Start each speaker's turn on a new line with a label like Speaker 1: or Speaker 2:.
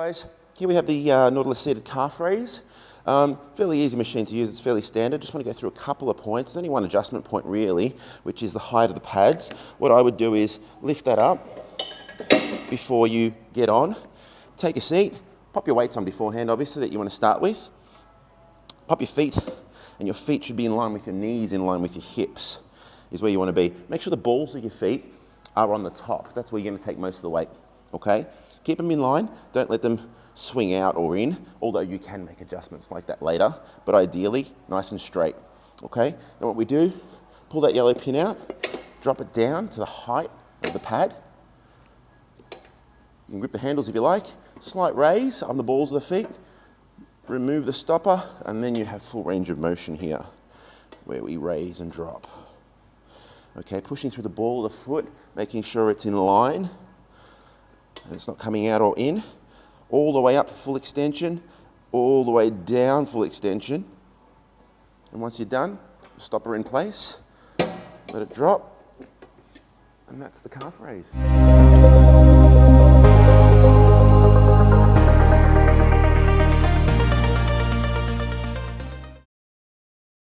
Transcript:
Speaker 1: guys, here we have the Nautilus seated calf raise. Fairly easy machine to use, it's fairly standard. Just want to go through a couple of points. There's only one adjustment point really, which is the height of the pads. What I would do is lift that up before you get on. Take a seat, pop your weights on beforehand obviously that you want to start with. Pop your feet, and your feet should be in line with your knees, in line with your hips is where you want to be. Make sure the balls of your feet are on the top. That's where you're going to take most of the weight, okay? Keep them in line, don't let them swing out or in, although you can make adjustments like that later, but ideally, nice and straight, okay? Then what we do, pull that yellow pin out, drop it down to the height of the pad. You can grip the handles if you like, slight raise on the balls of the feet, remove the stopper, and then you have full range of motion here, where we raise and drop. Okay, pushing through the ball of the foot, making sure it's in line, and it's not coming out or in. All the way up, full extension, all the way down, full extension. And once you're done, stopper in place, let it drop, and that's the calf raise.